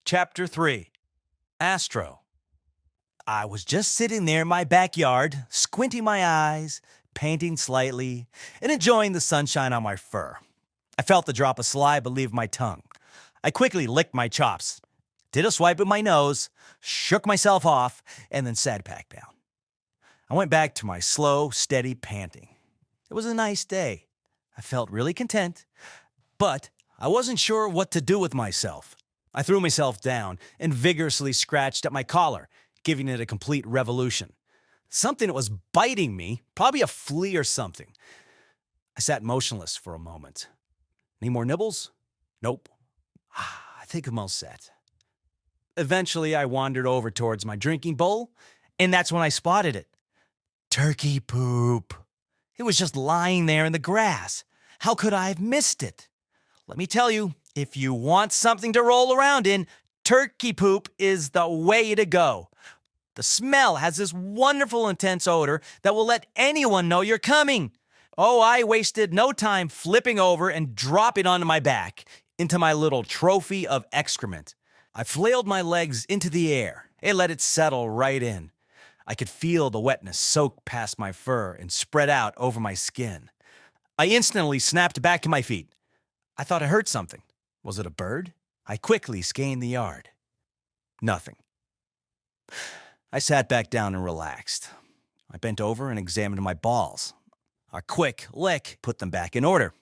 Chapter 3 Astro. I was just sitting there in my backyard, squinting my eyes, panting slightly, and enjoying the sunshine on my fur. I felt the drop of saliva leave my tongue. I quickly licked my chops, did a swipe with my nose, shook myself off, and then sat back down. I went back to my slow, steady panting. It was a nice day. I felt really content, but I wasn't sure what to do with myself. I threw myself down and vigorously scratched at my collar, giving it a complete revolution. Something was biting me, probably a flea or something. I sat motionless for a moment. Any more nibbles? Nope. I think I'm all set. Eventually, I wandered over towards my drinking bowl, and that's when I spotted it. Turkey poop. It was just lying there in the grass. How could I have missed it? Let me tell you, if you want something to roll around in, turkey poop is the way to go. The smell has this wonderful intense odor that will let anyone know you're coming. Oh, I wasted no time flipping over and dropping onto my back into my little trophy of excrement. I flailed my legs into the air and let it settle right in. I could feel the wetness soak past my fur and spread out over my skin. I instantly snapped back to my feet. I thought I heard something. Was it a bird? I quickly scanned the yard. Nothing. I sat back down and relaxed. I bent over and examined my balls. A quick lick put them back in order.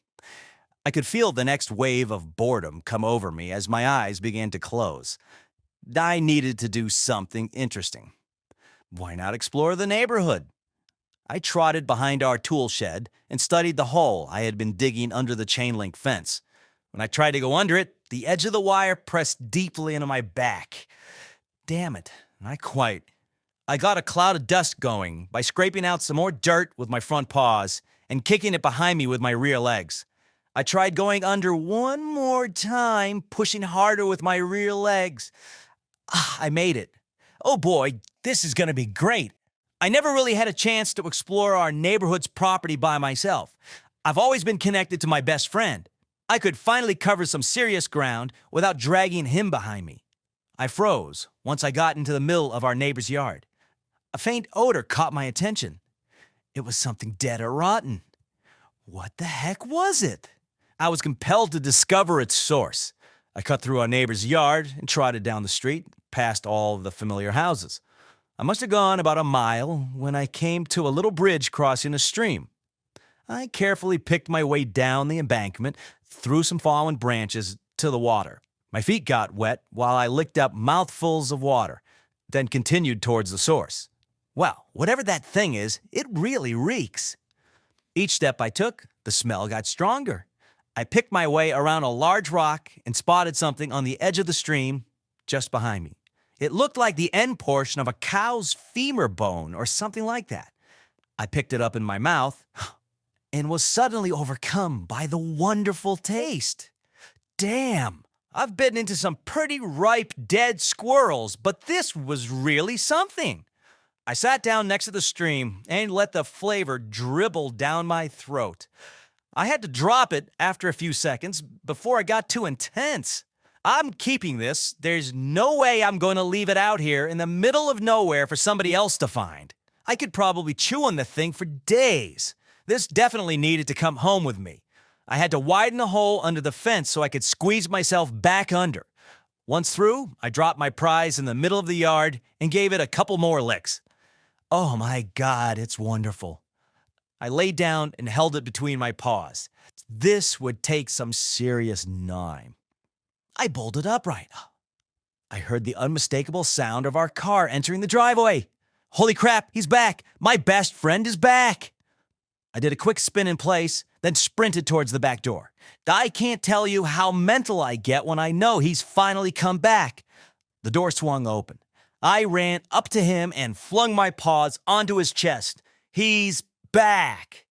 I could feel the next wave of boredom come over me as my eyes began to close. I needed to do something interesting. Why not explore the neighborhood? I trotted behind our tool shed and studied the hole I had been digging under the chain link fence. When I tried to go under it, the edge of the wire pressed deeply into my back. Damn it, not quite. I got a cloud of dust going by scraping out some more dirt with my front paws and kicking it behind me with my rear legs. I tried going under one more time, pushing harder with my rear legs. I made it. Oh boy, this is going to be great. I never really had a chance to explore our neighborhood's property by myself. I've always been connected to my best friend. I could finally cover some serious ground without dragging him behind me. I froze once I got into the middle of our neighbor's yard. A faint odor caught my attention. It was something dead or rotten. What the heck was it? I was compelled to discover its source. I cut through our neighbor's yard and trotted down the street, past all of the familiar houses. I must have gone about a mile when I came to a little bridge crossing a stream. I carefully picked my way down the embankment, through some fallen branches to the water. My feet got wet while I licked up mouthfuls of water, then continued towards the source. Well, whatever that thing is, it really reeks. Each step I took, the smell got stronger. I picked my way around a large rock and spotted something on the edge of the stream just behind me. It looked like the end portion of a cow's femur bone or something like that. I picked it up in my mouth and was suddenly overcome by the wonderful taste. Damn, I've bitten into some pretty ripe dead squirrels, but this was really something. I sat down next to the stream and let the flavor dribble down my throat. I had to drop it after a few seconds before it got too intense. I'm keeping this. There's no way I'm going to leave it out here in the middle of nowhere for somebody else to find. I could probably chew on the thing for days. This definitely needed to come home with me. I had to widen the hole under the fence so I could squeeze myself back under. Once through, I dropped my prize in the middle of the yard and gave it a couple more licks. Oh my God, it's wonderful. I laid down and held it between my paws. This would take some serious gnawing. I bolted upright. I heard the unmistakable sound of our car entering the driveway. Holy crap, he's back. My best friend is back. I did a quick spin in place, then sprinted towards the back door. I can't tell you how mental I get when I know he's finally come back. The door swung open. I ran up to him and flung my paws onto his chest. He's back.